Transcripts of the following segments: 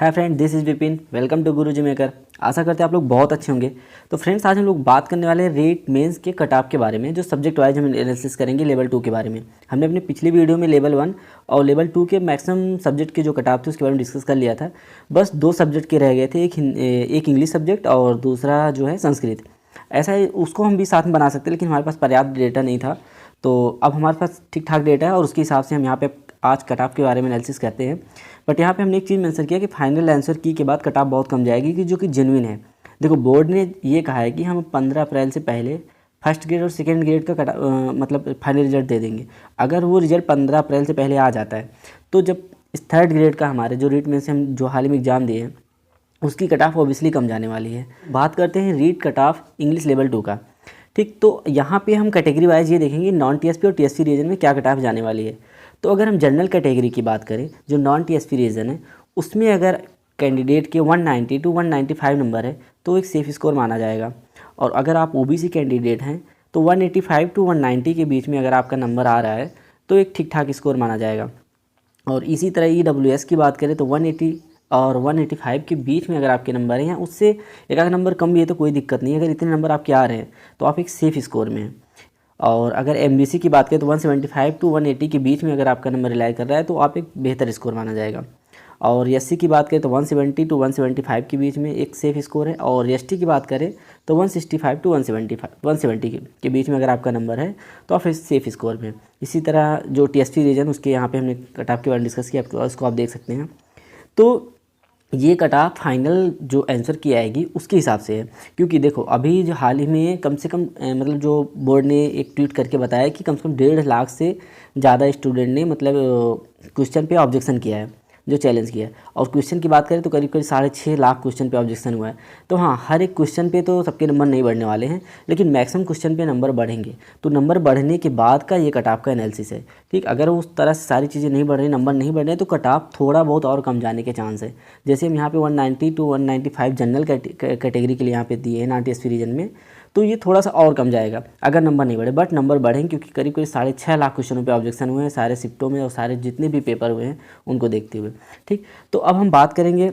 Hi friend, this is Vipin. Welcome to Guruji maker. आशा करते हैं आप लोग बहुत अच्छे होंगे। तो फ्रेंड्स, आज हम लोग बात करने वाले हैं रीट मेंस के कट ऑफ के बारे में, जो सब्जेक्ट वाइज हम एनालिसिस करेंगे लेवल 2 के बारे में। हमने अपनी पिछली वीडियो में लेवल 1 और लेवल 2 के मैक्सिमम सब्जेक्ट के जो कट ऑफ थे उसके बारे में डिस्कस कर लिया था। बस 2 सब्जेक्ट के रह गए थे, एक इंग्लिश सब्जेक्ट और दूसरा जो है संस्कृत। ऐसा है, उसको हम भी साथ में बना सकते हैं, लेकिन हमारे पास पर्याप्त डेटा नहीं था। तो अब हमारे पास ठीक ठाक डेटा है और उसके हिसाब से हम यहाँ पे आज कट ऑफ के बारे में एनालिसिस करते हैं। बट यहाँ पे हमने एक चीज़ मेंशन किया कि फाइनल आंसर की के बाद कट ऑफ बहुत कम जाएगी, कि जो कि जेन्युइन है। देखो, बोर्ड ने ये कहा है कि हम 15 अप्रैल से पहले फर्स्ट ग्रेड और सेकेंड ग्रेड का मतलब फाइनल रिजल्ट दे देंगे। अगर वो रिजल्ट 15 अप्रैल से पहले आ जाता है तो जब इस थर्ड ग्रेड का हमारे जो रीट में से हम जो हाल ही में एग्जाम दिए हैं उसकी कट ऑफ ऑब्वियसली कम जाने वाली है। बात करते हैं REET cut off English level 2 का। ठीक, तो यहाँ पे हम कैटेगरी वाइज ये देखेंगे नॉन टीएसपी और टीएसपी रीजन में क्या कट ऑफ जाने वाली है। तो अगर हम जनरल कैटेगरी की बात करें, जो नॉन टीएसपी रीजन है, उसमें अगर कैंडिडेट के 190 टू 195 नंबर है तो एक सेफ स्कोर माना जाएगा। और अगर आप ओबीसी कैंडिडेट हैं तो 185 टू 190 के बीच में अगर आपका नंबर आ रहा है तो एक ठीक ठाक स्कोर माना जाएगा। और इसी तरह ईडब्ल्यूएस की बात करें तो 180 और 185 के बीच में अगर आपके नंबर हैं या उससे एक आध नंबर कम भी है तो कोई दिक्कत नहीं है। अगर इतने नंबर आपके आ रहे हैं तो आप एक सेफ स्कोर में हैं। और अगर एमबीसी की बात करें तो 175 टू 180 के बीच में अगर आपका नंबर रिलाई कर रहा है तो आप एक बेहतर स्कोर माना जाएगा। और एससी की बात करें तो 170 टू 175 के बीच में एक सेफ स्कोर है। और एसटी की बात करें तो 165 टू 170 के बीच में अगर आपका नंबर है तो आप सेफ स्कोर में। इसी तरह जो टीएसपी रीजन उसके यहाँ पे हमने कट ऑफ के बारे में डिस्कस किया, उसको आप देख सकते हैं। तो ये कट ऑफ फाइनल जो आंसर की आएगी उसके हिसाब से है, क्योंकि देखो अभी जो हाल ही में कम से कम मतलब जो बोर्ड ने एक ट्वीट करके बताया कि कम से कम 1.5 लाख से ज़्यादा स्टूडेंट ने मतलब क्वेश्चन पे ऑब्जेक्शन किया है, जो चैलेंज किया है। और क्वेश्चन की बात करें तो करीब करीब 6.5 लाख क्वेश्चन पे ऑब्जेक्शन हुआ है। तो हाँ, हर एक क्वेश्चन पे तो सबके नंबर नहीं बढ़ने वाले हैं, लेकिन मैक्सिमम क्वेश्चन पे नंबर बढ़ेंगे। तो नंबर बढ़ने के बाद का ये कट ऑफ का एनालिसिस है। ठीक, अगर उस तरह से सारी चीज़ें नहीं बढ़ रही, नंबर नहीं बढ़ रहे, तो कट ऑफ थोड़ा बहुत और कम जाने के चांस है। जैसे हम यहाँ पे 190 टू 195 जनरल कैटेगरी के लिए यहाँ पे दिए हैं नॉन टीएसपी रीजन में, तो ये थोड़ा सा और कम जाएगा अगर नंबर नहीं बढ़े। बट नंबर बढ़ेंगे क्योंकि करीब करीब 6.5 लाख क्वेश्चनों पे ऑब्जेक्शन हुए हैं सारे शिफ्टों में और सारे जितने भी पेपर हुए हैं उनको देखते हुए। ठीक, तो अब हम बात करेंगे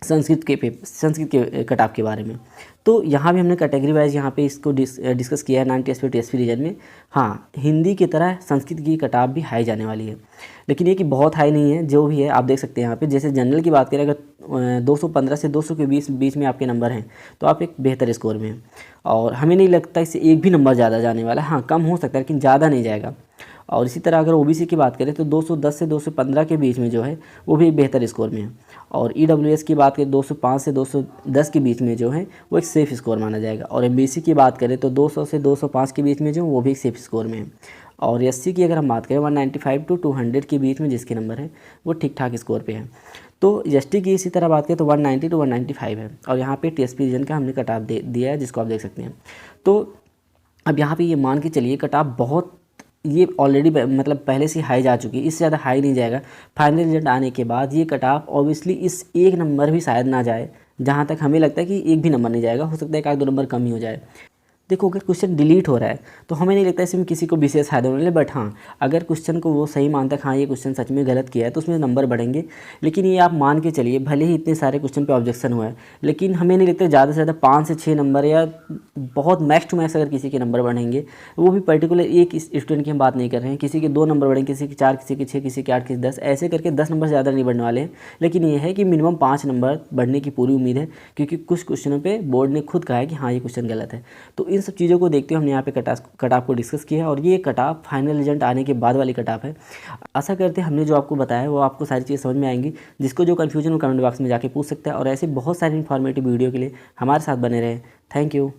संस्कृत के कट ऑफ के बारे में। तो यहाँ भी हमने कैटेगरी वाइज यहाँ पे इसको डिस्कस किया है नॉन टीएसपी टीएसपी रीजन में। हाँ, हिंदी की तरह संस्कृत की कट ऑफ भी हाई जाने वाली है, लेकिन ये कि बहुत हाई नहीं है। जो भी है आप देख सकते हैं यहाँ पे। जैसे जनरल की बात करें, अगर 215 से 200 के बीच में आपके नंबर हैं तो आप एक बेहतर स्कोर में हैं। और हमें नहीं लगता इससे एक भी नंबर ज़्यादा जाने वाला है। हाँ, कम हो सकता है लेकिन ज़्यादा नहीं जाएगा। और इसी तरह अगर ओबीसी की बात करें तो 210 से 215 के बीच में जो है वो भी एक बेहतर स्कोर में है। और ईडब्ल्यूएस की बात करें 205 से 210 के बीच में जो है वो एक सेफ स्कोर माना जाएगा। और एमबीसी की बात करें तो 200 से 205 के बीच में जो वो भी एक सेफ स्कोर में है। और एससी की अगर हम बात करें 195 टू 200 के बीच में जिसके नंबर है वो ठीक ठाक स्कोर पे है। तो एसटी की इसी तरह बात करें तो 190 टू 195 है। और यहाँ पे टीएसपी रीजन का हमने कट ऑफ दिया है, जिसको आप देख सकते हैं। तो अब यहाँ पे ये मान के चलिए कट ऑफ बहुत ये ऑलरेडी मतलब पहले से हाई जा चुकी है, इससे ज़्यादा हाई नहीं जाएगा। फाइनल रिजल्ट आने के बाद ये कट ऑफ ऑब्वियसली इस एक नंबर भी शायद ना जाए। जहाँ तक हमें लगता है कि एक भी नंबर नहीं जाएगा, हो सकता है 1-2 नंबर कम ही हो जाए। देखो, अगर क्वेश्चन डिलीट हो रहा है तो हमें नहीं लगता इसमें किसी को विशेष फायदा होने वाला। बट हाँ, अगर क्वेश्चन को वो सही मानता है हाँ ये क्वेश्चन सच में गलत किया है तो उसमें नंबर बढ़ेंगे। लेकिन ये आप मान के चलिए, भले ही इतने सारे क्वेश्चन पे ऑब्जेक्शन हुआ है, लेकिन हमें नहीं लगता ज़्यादा से ज़्यादा 5 से 6 नंबर या बहुत मैक्स टू मैक्स अगर किसी के नंबर बढ़ेंगे, वो भी पर्टिकुलर एक स्टूडेंट की हम बात नहीं कर रहे हैं, किसी के 2 नंबर बढ़ेंगे, किसी के 4, किसी के 6, किसी के 8, किसी 10, ऐसे करके 10 नंबर ज़्यादा नहीं बढ़ने वाले हैं। लेकिन ये है कि मिनिमम 5 नंबर बढ़ने की पूरी उम्मीद है, क्योंकि कुछ क्वेश्चनों पर बोर्ड ने खुद कहा है कि हाँ ये क्वेश्चन गलत है। तो इन सब चीज़ों को देखते हमने यहाँ पे कट ऑफ को डिस्कस किया है। और ये कट ऑफ फाइनल रिजल्ट आने के बाद वाली कट ऑफ है। आशा करते हैं हमने जो आपको बताया वो आपको सारी चीज़ें समझ में आएंगी। जिसको जो कन्फ्यूजन हो कमेंट बॉक्स में जाके पूछ सकता है। और ऐसे बहुत सारी इन्फॉर्मेटिव वीडियो के लिए हमारे साथ बने रहें। Thank you.